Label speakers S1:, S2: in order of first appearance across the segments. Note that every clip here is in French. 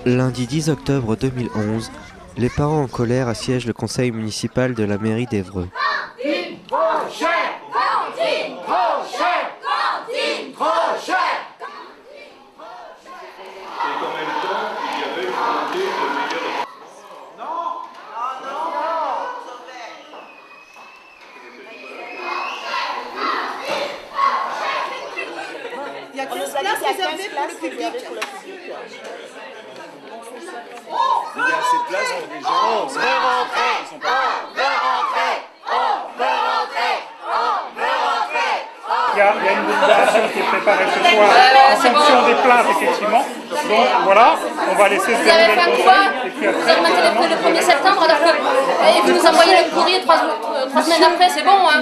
S1: Lundi 10 octobre 2011, les parents en colère assiègent le conseil municipal de la mairie d'Évreux.
S2: Cantine trop cher! Cantine trop cher! Cantine trop cher!
S3: Et qu'en même temps, il y avait une volonté de meilleure...
S2: Non!
S4: Il y a 15 places réservées pour le public.
S5: Il y a assez de place pour les gens.
S2: On veut rentrer! On veut rentrer! On veut rentrer! On veut rentrer!
S6: Il y a une délibération qui est préparée ce soir en fonction des plaintes, effectivement. Donc voilà, on va laisser se
S7: Vous avez
S6: dérouler
S7: fait un
S6: le
S7: coup bas,
S6: conseil. Et puis
S7: vous avez maintenu le 1er septembre, alors que et vous nous envoyez le courrier 3 semaines après, c'est bon, hein?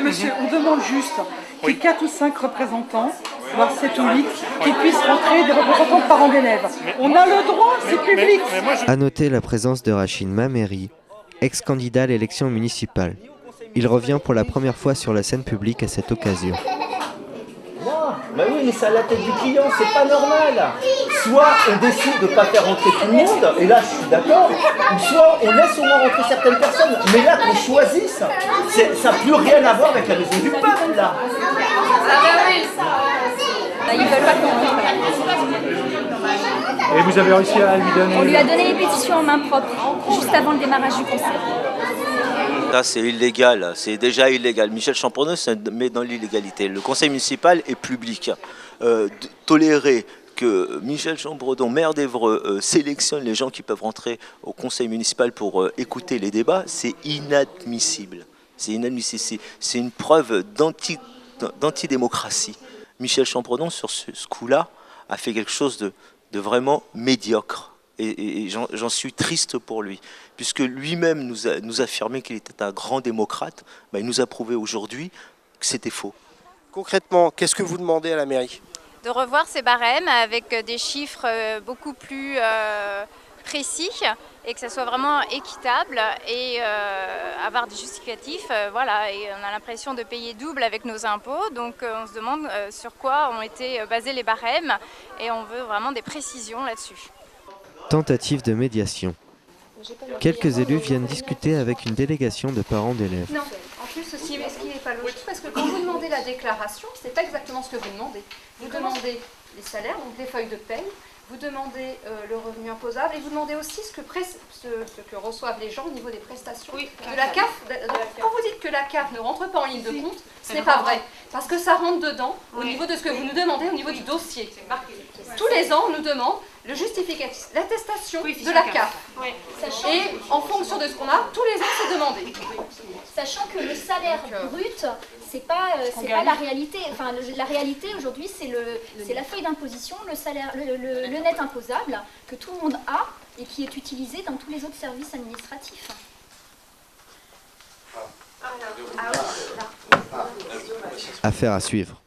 S4: Monsieur, on demande juste qu'il y ait 4 ou 5 représentants, voire 7 ou 8, qui puissent rentrer des représentants de parents d'élèves. On a le droit, c'est public.
S1: À noter la présence de Rachid Mameri, ex-candidat à l'élection municipale. Il revient pour la première fois sur la scène publique à cette occasion.
S8: Bah oui, mais c'est à la tête du client, c'est pas normal. Soit on décide de ne pas faire rentrer tout le monde, et là je suis d'accord, ou soit on laisse au moins rentrer certaines personnes, mais là qu'on choisisse, ça n'a plus rien à voir avec la maison du peuple là.
S7: Ah ben oui, ils veulent pas qu'on rentre.
S6: Et vous avez réussi à lui donner...
S9: On lui a donné les pétitions en main propre, juste avant le démarrage du conseil.
S10: Là, c'est illégal, c'est déjà illégal. Michel Champourdon se met dans l'illégalité. Le conseil municipal est public. Tolérer que Michel Champourdon, maire d'Évreux, sélectionne les gens qui peuvent rentrer au conseil municipal pour écouter les débats, c'est inadmissible. C'est inadmissible. C'est une preuve d'antidémocratie. Michel Champourdon, sur ce coup-là, a fait quelque chose de vraiment médiocre. Et j'en suis triste pour lui, puisque lui-même nous affirmait qu'il était un grand démocrate. Ben, il nous a prouvé aujourd'hui que c'était faux.
S5: Concrètement, qu'est-ce que vous demandez à la mairie?
S11: De revoir ces barèmes avec des chiffres beaucoup plus précis et que ça soit vraiment équitable et avoir des justificatifs. Voilà. Et on a l'impression de payer double avec nos impôts, donc on se demande sur quoi ont été basés les barèmes et on veut vraiment des précisions là-dessus.
S1: Tentative de médiation. Quelques élus viennent discuter avec une délégation de parents d'élèves.
S7: Non, en plus, ce qui n'est pas logique, parce que quand vous demandez la déclaration, c'est pas exactement ce que vous demandez. Vous demandez les salaires, donc les feuilles de paye, vous demandez le revenu imposable et vous demandez aussi ce que reçoivent les gens au niveau des prestations de la CAF. Quand vous dites que la CAF ne rentre pas en ligne de compte, ce n'est pas vrai. Parce que ça rentre dedans au niveau de ce que vous nous demandez au niveau du dossier. Tous les ans, on nous demande le justificatif, l'attestation de la CAF. Et en fonction de ce qu'on a, tous les ans, c'est demandé.
S9: Sachant que le salaire brut, c'est pas la réalité. Enfin, la réalité aujourd'hui, c'est la feuille d'imposition, le salaire, le net imposable que tout le monde a et qui est utilisé dans tous les autres services administratifs.
S1: Affaire à suivre.